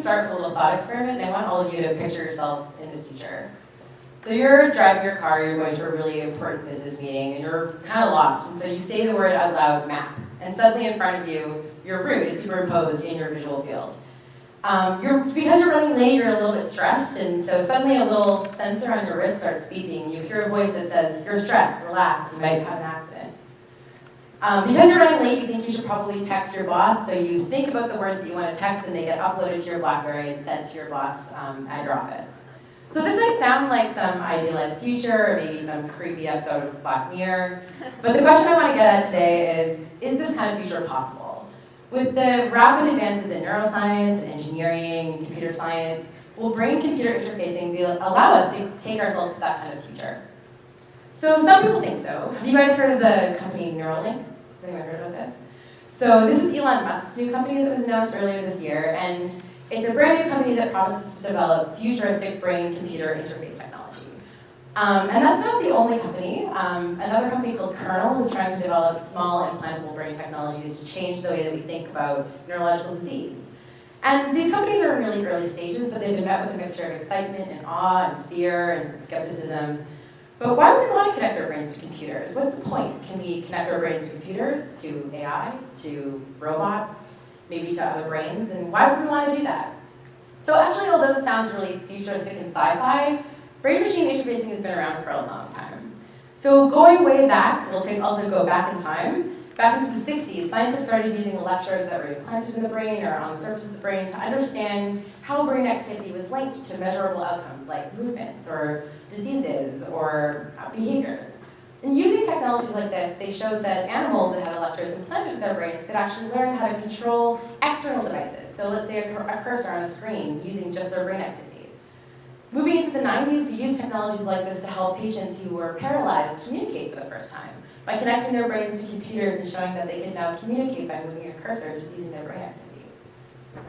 to start with a little thought experiment, and I want all of you to picture yourself in the future. So you're driving your car, you're going to a really important business meeting, and you're kind of lost, and so you say the word out loud, map, and suddenly in front of you, your route is superimposed in your visual field. Because you're running late, you're a little bit stressed, and so suddenly a little sensor on your wrist starts beeping. You hear a voice that says, you're stressed, relax, you might have an accident. Because you're running late, you think you should probably text your boss, so you think about the words that you want to text, and they get uploaded to your BlackBerry and sent to your boss at your office. So this might sound like some idealized future, or maybe some creepy episode of Black Mirror, but the question I want to get at today is this kind of future possible? With the rapid advances in neuroscience, and engineering, and computer science, will brain-computer interfacing allow us to take ourselves to that kind of future? So some people think so. Have you guys heard of the company Neuralink? Has anyone heard about this? So this is Elon Musk's new company that was announced earlier this year, and it's a brand new company that promises to develop futuristic brain-computer interface technology. And that's not the only company. Another company called Kernel is trying to develop small implantable brain technologies to change the way that we think about neurological disease. And these companies are in really early stages, but they've been met with a mixture of excitement and awe and fear and some skepticism. But why would we want to connect our brains to computers? What's the point? Can we connect our brains to computers, to AI, to robots, maybe to other brains? And why would we want to do that? So actually, although it sounds really futuristic and sci-fi, brain-machine interfacing has been around for a long time. So going way back, we'll also go back in time. Back into the 60s, scientists started using electrodes that were implanted in the brain or on the surface of the brain to understand how brain activity was linked to measurable outcomes like movements or diseases or behaviors. And using technologies like this, they showed that animals that had electrodes implanted in their brains could actually learn how to control external devices. So let's say a cursor on a screen using just their brain activity. Moving into the 90s, we used technologies like this to help patients who were paralyzed communicate for the first time by connecting their brains to computers and showing that they could now communicate by moving a cursor just using their brain activity.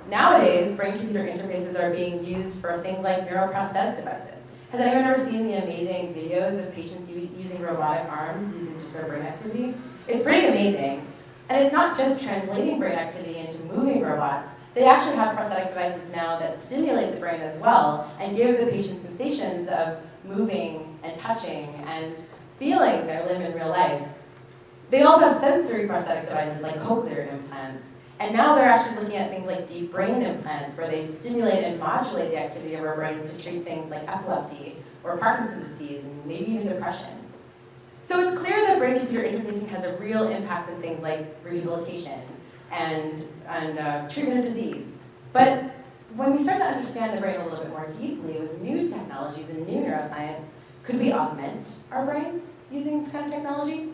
Nowadays, brain-computer interfaces are being used for things like neuroprosthetic devices. Has anyone ever seen the amazing videos of patients using robotic arms using just their brain activity? It's pretty amazing. And it's not just translating brain activity into moving robots. They actually have prosthetic devices now that stimulate the brain as well and give the patient sensations of moving and touching and feeling their limb in real life. They also have sensory prosthetic devices like cochlear implants. And now they're actually looking at things like deep brain implants where they stimulate and modulate the activity of our brains to treat things like epilepsy or Parkinson's disease and maybe even depression. So it's clear that brain-computer interfacing has a real impact on things like rehabilitation and treatment of disease. But when we start to understand the brain a little bit more deeply with new technologies and new neuroscience, could we augment our brains using this kind of technology?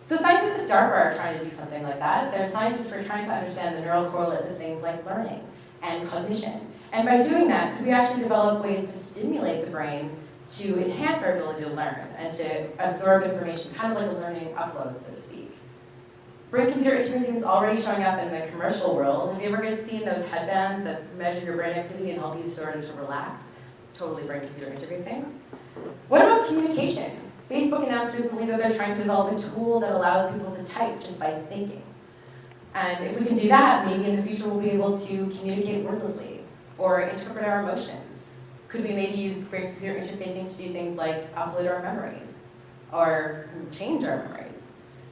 So scientists at DARPA are trying to do something like that. They're scientists who are trying to understand the neural correlates of things like learning and cognition. And by doing that, could we actually develop ways to stimulate the brain to enhance our ability to learn and to absorb information, kind of like a learning upload, so to speak. Brain-computer interfacing is already showing up in the commercial world. Have you ever guys seen those headbands that measure your brain activity and help you sort of to relax? Totally brain-computer interfacing. What about communication? Facebook announced recently that they're trying to develop a tool that allows people to type just by thinking. And if we can do that, maybe in the future we'll be able to communicate wordlessly or interpret our emotions. Could we maybe use brain-computer interfacing to do things like upload our memories or change our memories?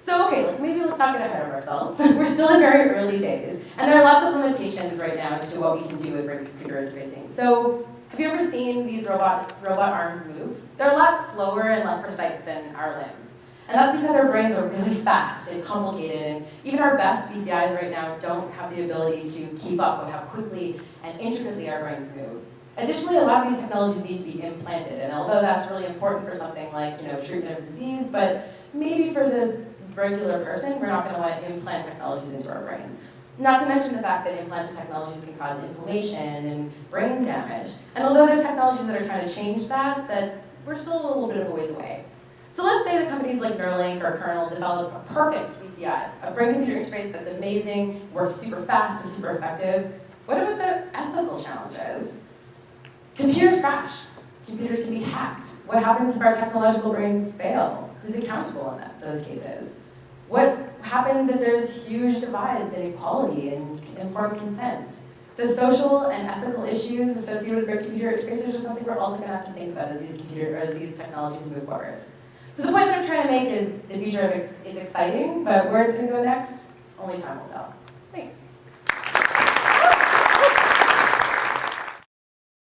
So okay, maybe let's not get ahead of ourselves. We're still in very early days, and there are lots of limitations right now to what we can do with brain-computer interfacing. So have you ever seen these robot arms move? They're a lot slower and less precise than our limbs. And that's because our brains are really fast and complicated, and even our best BCIs right now don't have the ability to keep up with how quickly and intricately our brains move. Additionally, a lot of these technologies need to be implanted, and although that's really important for something like treatment of disease, but maybe for the regular person, we're not going to want to implant technologies into our brains. Not to mention the fact that implanted technologies can cause inflammation and brain damage. And although there's technologies that are trying to change that we're still a little bit of a ways away. So let's say that companies like Neuralink or Kernel develop a perfect BCI, a brain-computer interface that's amazing, works super fast, is super effective. What about the ethical challenges? Computers crash. Computers can be hacked. What happens if our technological brains fail? Who's accountable in those cases? What happens if there's huge divides in equality and informed consent? The social and ethical issues associated with brain-computer interfaces are something we're also going to have to think about as these technologies move forward. So the point that I'm trying to make is the future is exciting, but where it's going to go next, only time will tell. Thanks.